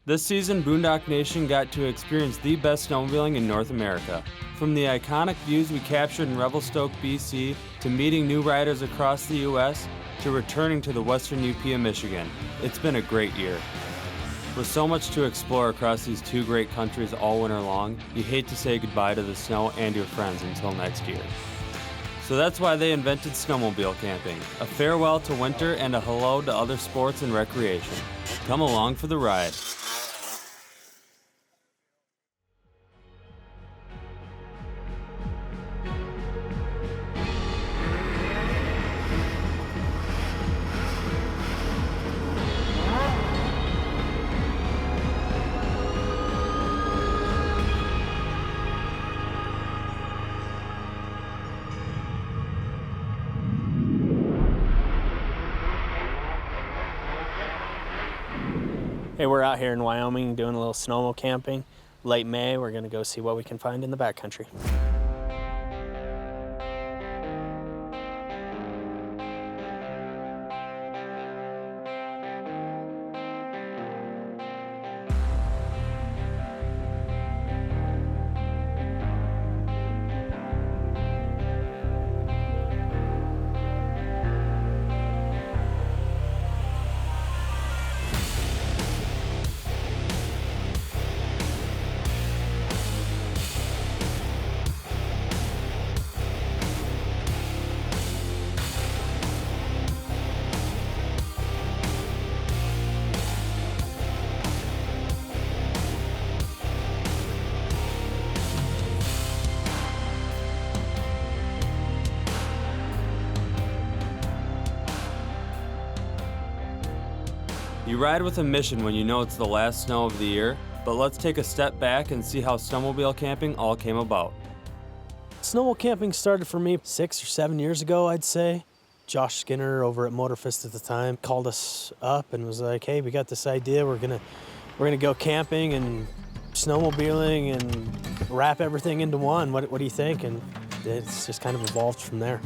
This season, Boondock Nation got to experience the best snowmobiling in North America. From the iconic views we captured in Revelstoke, BC, to meeting new riders across the U.S., to returning to the western UP of Michigan, it's been a great year. With so much to explore across these two great countries all winter long, you hate to say goodbye to the snow and your friends until next year. So that's why they invented Snowmobile Camping, a farewell to winter and a hello to other sports and recreation. Come along for the ride. Hey, we're out here in Wyoming doing a little Snowmo-Camping. Late May, we're gonna go see what we can find in the backcountry. You ride with a mission when you know it's the last snow of the year, but let's take a step back and see how Snowmobile Camping all came about. Snowmobile Camping started for me 6 or 7 years ago, I'd say. Josh Skinner over at Motorfest at the time called us up and was like, hey, we got this idea. We're gonna go camping and snowmobiling and wrap everything into one. What do you think? And it's just kind of evolved from there.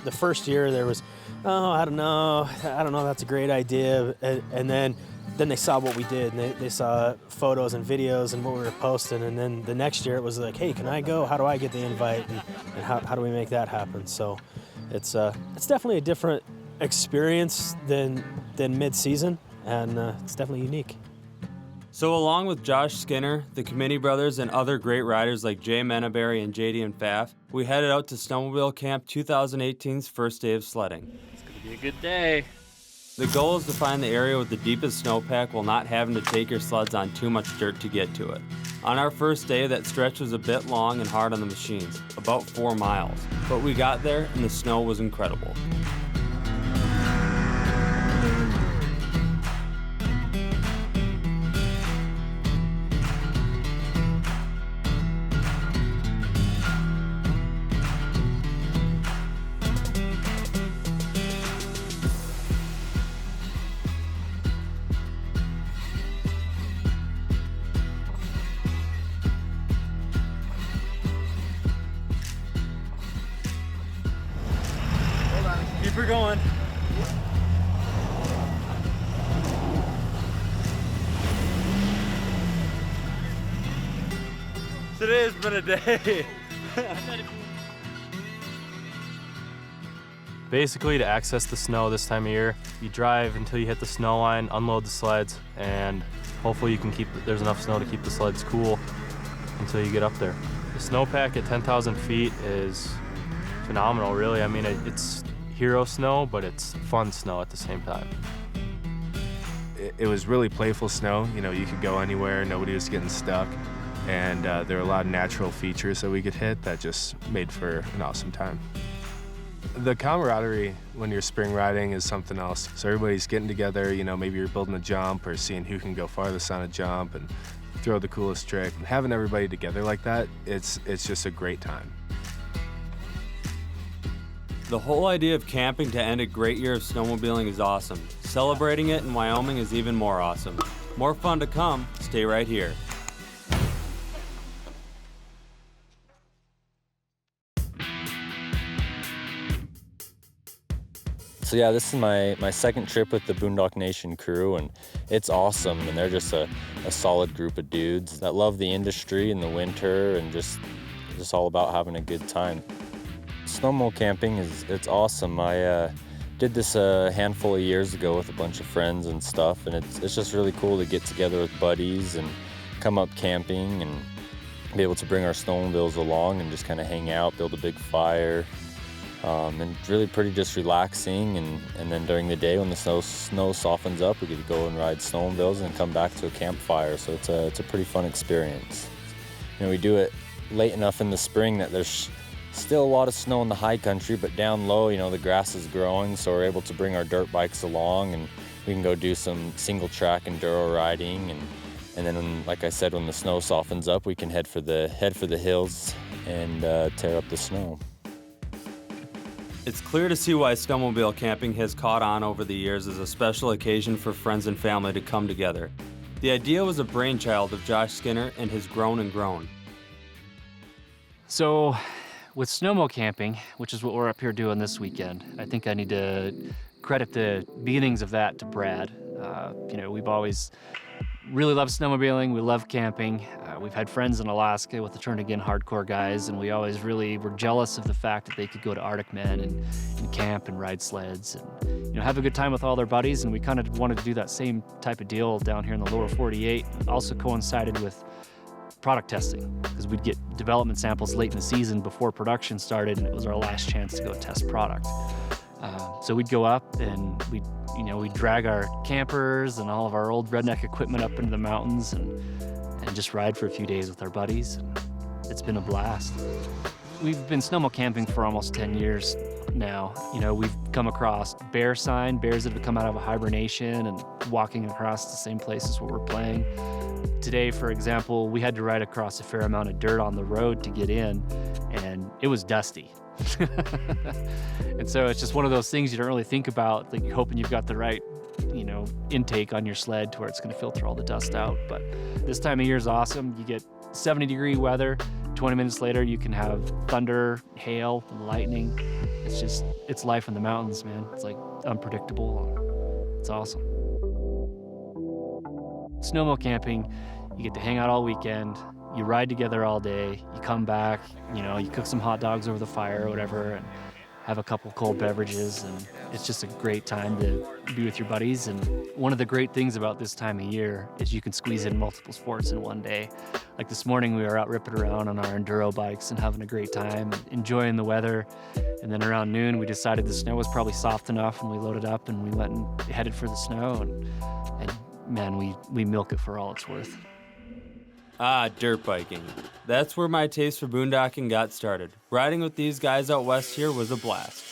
The first year there was, oh, I don't know, that's a great idea. And then they saw what we did, and they saw photos and videos and what we were posting. And then the next year it was like, hey, can I go? How do I get the invite? And how do we make that happen? So it's definitely a different experience than mid-season, and it's definitely unique. So along with Josh Skinner, the Committee brothers, and other great riders like Jay Menaberry and JD and Pfaff, we headed out to Snowmobile Camp 2018's first day of sledding. It's gonna be a good day. The goal is to find the area with the deepest snowpack while not having to take your sleds on too much dirt to get to it. On our first day, that stretch was a bit long and hard on the machines, about 4 miles. But we got there and the snow was incredible. Keep her going. Today has been a day. Basically, to access the snow this time of year, you drive until you hit the snow line, unload the sleds, and hopefully you can there's enough snow to keep the sleds cool until you get up there. The snowpack at 10,000 feet is phenomenal, really. I mean, it's hero snow, but it's fun snow at the same time. It was really playful snow. You know, you could go anywhere, nobody was getting stuck, and there were a lot of natural features that we could hit that just made for an awesome time. The camaraderie when you're spring riding is something else. So everybody's getting together, you know, maybe you're building a jump or seeing who can go farthest on a jump and throw the coolest trick. And having everybody together like that, it's just a great time. The whole idea of camping to end a great year of snowmobiling is awesome. Celebrating it in Wyoming is even more awesome. More fun to come. Stay right here. So yeah, this is my second trip with the Boondock Nation crew, and it's awesome. And they're just a solid group of dudes that love the industry in the winter and just all about having a good time. Snowmo-Camping it's awesome. I did this a handful of years ago with a bunch of friends and stuff, and it's just really cool to get together with buddies and come up camping and be able to bring our snowmobiles along and just kind of hang out, build a big fire. And really pretty just relaxing, and then during the day when the snow softens up, we get to go and ride snowmobiles and come back to a campfire. So it's a pretty fun experience. We do it late enough in the spring that there's still a lot of snow in the high country, but down low, the grass is growing, so we're able to bring our dirt bikes along, and we can go do some single track enduro riding, and then like I said, when the snow softens up, we can head for the hills and tear up the snow. It's clear to see why snowmobile camping has caught on over the years as a special occasion for friends and family to come together. The idea was a brainchild of Josh Skinner and his Grown and Grown. So with Snowmo-Camping, which is what we're up here doing this weekend, I think I need to credit the beginnings of that to Brad. We've always really loved snowmobiling, we love camping. We've had friends in Alaska with the Turn Again hardcore guys, and we always really were jealous of the fact that they could go to Arctic Men and camp and ride sleds and have a good time with all their buddies. And we kind of wanted to do that same type of deal down here in the lower 48. It also coincided with product testing, because we'd get development samples late in the season before production started, and it was our last chance to go test product. So we'd go up and we'd drag our campers and all of our old redneck equipment up into the mountains and just ride for a few days with our buddies. And it's been a blast. We've been snowmo-camping for almost 10 years now. We've come across bears that have come out of a hibernation and walking across the same places where we're playing. Today, for example, we had to ride across a fair amount of dirt on the road to get in, and it was dusty. And so it's just one of those things you don't really think about, like you're hoping you've got the right, intake on your sled to where it's going to filter all the dust out. But this time of year is awesome. You get 70-degree weather. 20 minutes later, you can have thunder, hail, and lightning. It's life in the mountains, man. It's like unpredictable. It's awesome. Snowmo-camping, you get to hang out all weekend. You ride together all day, you come back, you cook some hot dogs over the fire or whatever, and have a couple cold beverages, and it's just a great time to be with your buddies. And one of the great things about this time of year is you can squeeze in multiple sports in one day. Like this morning, we were out ripping around on our enduro bikes and having a great time, enjoying the weather. And then around noon, we decided the snow was probably soft enough, and we loaded up and we went and headed for the snow, and man, we milk it for all it's worth. Dirt biking. That's where my taste for boondocking got started. Riding with these guys out west here was a blast.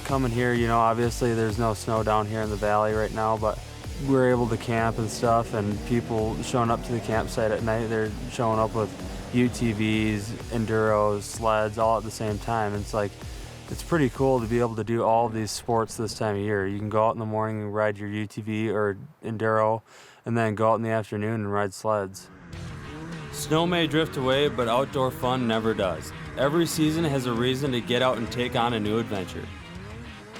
Coming here, obviously there's no snow down here in the valley right now, but we're able to camp and stuff, and people showing up to the campsite at night, they're showing up with UTVs, enduros, sleds, all at the same time. It's pretty cool to be able to do all of these sports this time of year. You can go out in the morning and ride your UTV or enduro, and then go out in the afternoon and ride sleds. Snow may drift away, but outdoor fun never does. Every season has a reason to get out and take on a new adventure.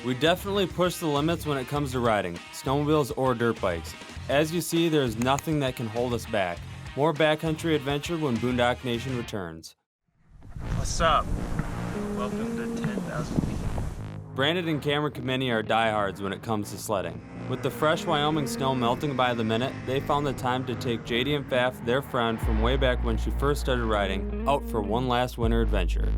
We definitely push the limits when it comes to riding, snowmobiles or dirt bikes. As you see, there is nothing that can hold us back. More backcountry adventure when Boondock Nation returns. What's up? Welcome to 10,000 feet. Brandon and Cameron Kameni are diehards when it comes to sledding. With the fresh Wyoming snow melting by the minute, they found the time to take JD and Pfaff, their friend from way back when she first started riding, out for one last winter adventure.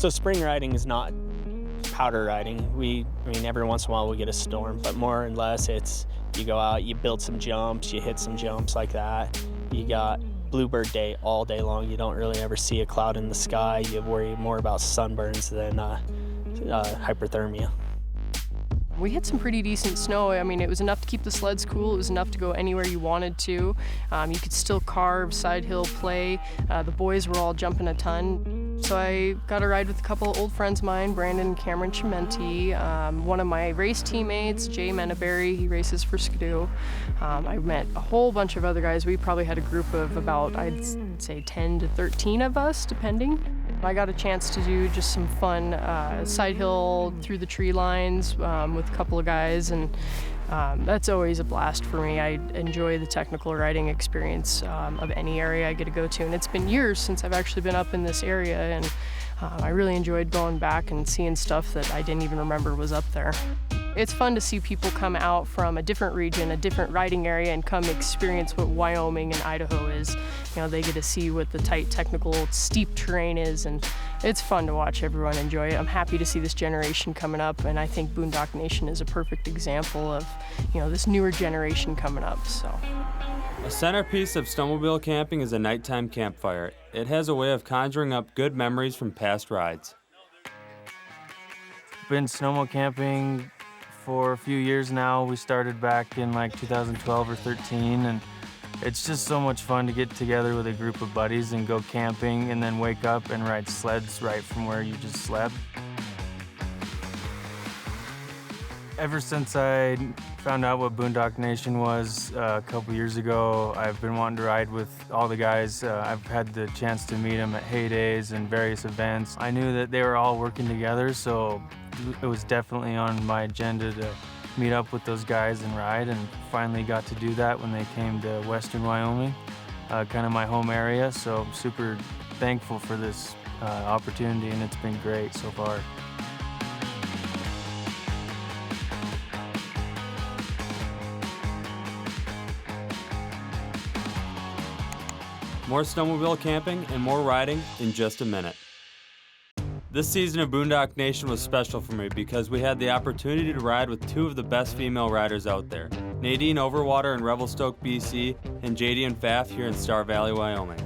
So spring riding is not powder riding. I mean, every once in a while we get a storm, but more or less it's you go out, you build some jumps, you hit some jumps like that. You got bluebird day all day long. You don't really ever see a cloud in the sky. You worry more about sunburns than hyperthermia. We hit some pretty decent snow. I mean, it was enough to keep the sleds cool. It was enough to go anywhere you wanted to. You could still carve, side hill, play. The boys were all jumping a ton. So I got a ride with a couple of old friends of mine, Brandon and Cameron Chimenti. One of my race teammates, Jay Menaberry, he races for Skidoo. I met a whole bunch of other guys. We probably had a group of about, I'd say 10 to 13 of us, depending. I got a chance to do just some fun side hill through the tree lines with a couple of guys, and that's always a blast for me. I enjoy the technical riding experience of any area I get to go to, and it's been years since I've actually been up in this area, and I really enjoyed going back and seeing stuff that I didn't even remember was up there. It's fun to see people come out from a different region, a different riding area, and come experience what Wyoming and Idaho is. You know, they get to see what the tight, technical, steep terrain is, and it's fun to watch everyone enjoy it. I'm happy to see this generation coming up, and I think Boondock Nation is a perfect example of, you know, this newer generation coming up. So. A centerpiece of snowmobile camping is a nighttime campfire. It has a way of conjuring up good memories from past rides. Been snowmo camping for a few years now. We started back in like 2012 or 13, and it's just so much fun to get together with a group of buddies and go camping and then wake up and ride sleds right from where you just slept. Ever since I found out what Boondock Nation was a couple years ago, I've been wanting to ride with all the guys. I've had the chance to meet them at heydays and various events. I knew that they were all working together, so it was definitely on my agenda to meet up with those guys and ride, and finally got to do that when they came to Western Wyoming, kind of my home area. So I'm super thankful for this opportunity, and it's been great so far. More snowmobile camping and more riding in just a minute. This season of Boondock Nation was special for me because we had the opportunity to ride with two of the best female riders out there, Nadine Overwater in Revelstoke, BC, and JD and Pfaff here in Star Valley, Wyoming.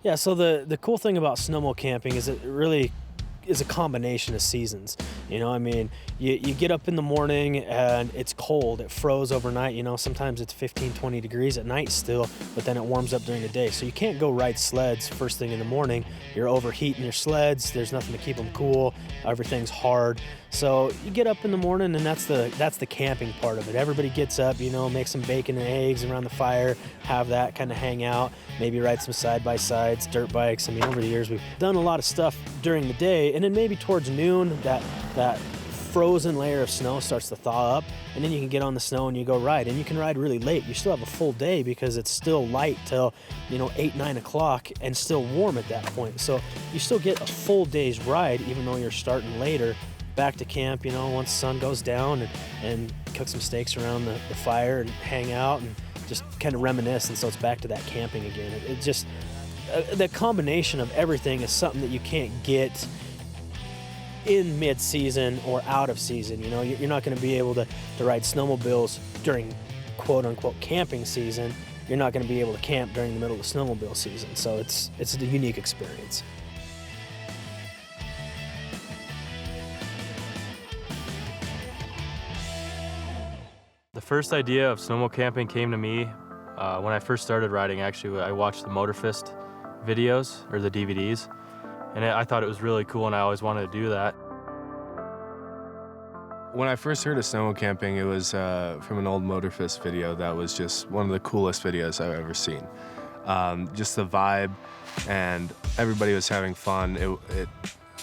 Yeah, so the cool thing about snowmo camping is it really is a combination of seasons. You know, I mean, you get up in the morning and it's cold. It froze overnight. You know, sometimes it's 15, 20 degrees at night still, but then it warms up during the day. So you can't go ride sleds first thing in the morning. You're overheating your sleds. There's nothing to keep them cool. Everything's hard. So you get up in the morning, and that's the camping part of it. Everybody gets up, you know, make some bacon and eggs around the fire, have that, kind of hang out, maybe ride some side-by-sides, dirt bikes. I mean, over the years, we've done a lot of stuff during the day, and then maybe towards noon, that frozen layer of snow starts to thaw up, and then you can get on the snow and you go ride, and you can ride really late. You still have a full day because it's still light till, you know, 8, 9 o'clock and still warm at that point. So you still get a full day's ride even though you're starting later. Back to camp, you know, once the sun goes down, and cook some steaks around the fire and hang out and just kind of reminisce, and so it's back to that camping again. It just, the combination of everything is something that you can't get in mid-season or out of season. You know, you're not going to be able to ride snowmobiles during quote-unquote camping season. You're not going to be able to camp during the middle of the snowmobile season, so it's a unique experience. The first idea of snowmo camping came to me when I first started riding. Actually, I watched the Motorfist videos, or the DVDs, and I thought it was really cool, and I always wanted to do that. When I first heard of snowmo camping, it was from an old Motorfist video that was just one of the coolest videos I've ever seen. Just the vibe, and everybody was having fun.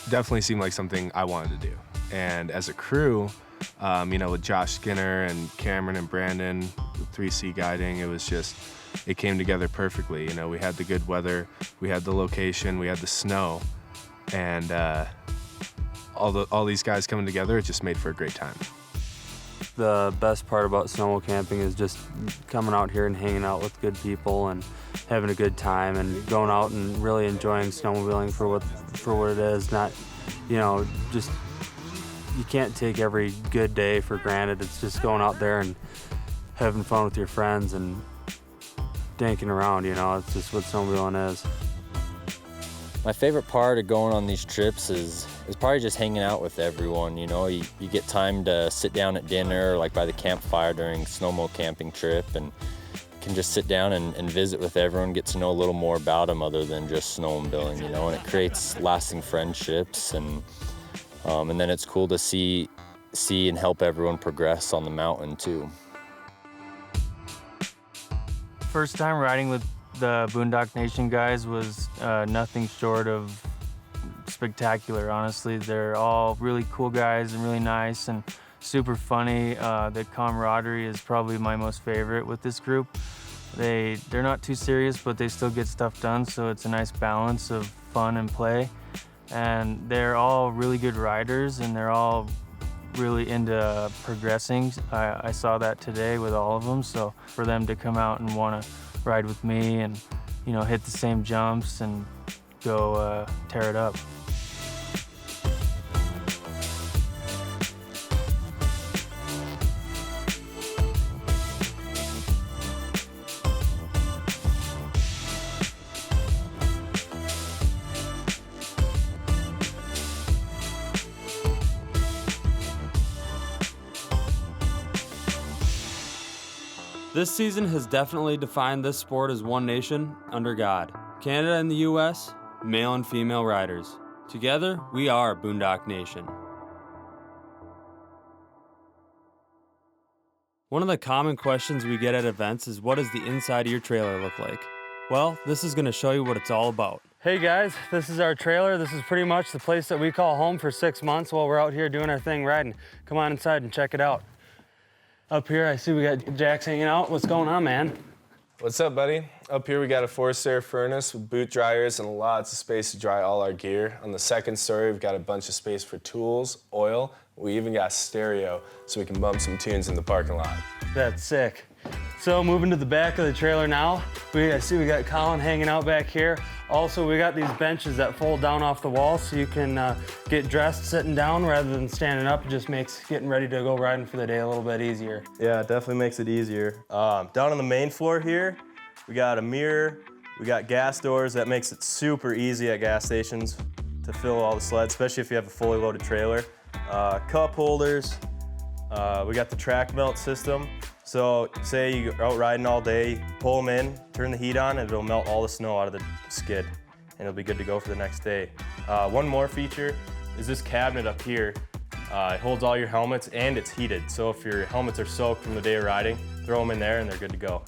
definitely seemed like something I wanted to do. And as a crew, with Josh Skinner and Cameron and Brandon, with 3C guiding, it came together perfectly. We had the good weather, we had the location, we had the snow, and all these guys coming together, it just made for a great time. The best part about Snowmo camping is just coming out here and hanging out with good people and having a good time and going out and really enjoying snowmobiling for what it is. Not, just you can't take every good day for granted. It's just going out there and having fun with your friends and danking around. It's just what snowmobiling is. My favorite part of going on these trips is probably just hanging out with everyone. You get time to sit down at dinner, like by the campfire during Snowmo-Camping trip, and can just sit down and visit with everyone, get to know a little more about them other than just snowmobiling, and it creates lasting friendships, and then it's cool to see and help everyone progress on the mountain too. First time riding with the Boondock Nation guys was nothing short of spectacular, honestly. They're all really cool guys and really nice and super funny. The camaraderie is probably my most favorite with this group. They're not too serious, but they still get stuff done, so it's a nice balance of fun and play. And they're all really good riders, and they're all really into progressing. I saw that today with all of them, so for them to come out and want to ride with me and hit the same jumps and go tear it up. This season has definitely defined this sport as one nation, under God. Canada and the US, male and female riders. Together, we are Boondock Nation. One of the common questions we get at events is, what does the inside of your trailer look like? Well, this is going to show you what it's all about. Hey guys, this is our trailer. This is pretty much the place that we call home for 6 months while we're out here doing our thing riding. Come on inside and check it out. Up here, I see we got Jax hanging out. What's going on, man? What's up, buddy? Up here we got a forced air furnace with boot dryers and lots of space to dry all our gear. On the second story, we've got a bunch of space for tools, oil. We even got stereo so we can bump some tunes in the parking lot. That's sick. So moving to the back of the trailer now, I see we got Colin hanging out back here. Also, we got these benches that fold down off the wall so you can get dressed sitting down rather than standing up. It just makes getting ready to go riding for the day a little bit easier. Yeah, it definitely makes it easier. Down on the main floor here, we got a mirror, we got gas doors. That makes it super easy at gas stations to fill all the sleds, especially if you have a fully loaded trailer. Cup holders, we got the track melt system. So say you're out riding all day, pull them in, turn the heat on, and it'll melt all the snow out of the skid, and it'll be good to go for the next day. One more feature is this cabinet up here. It holds all your helmets, and it's heated. So if your helmets are soaked from the day of riding, throw them in there and they're good to go.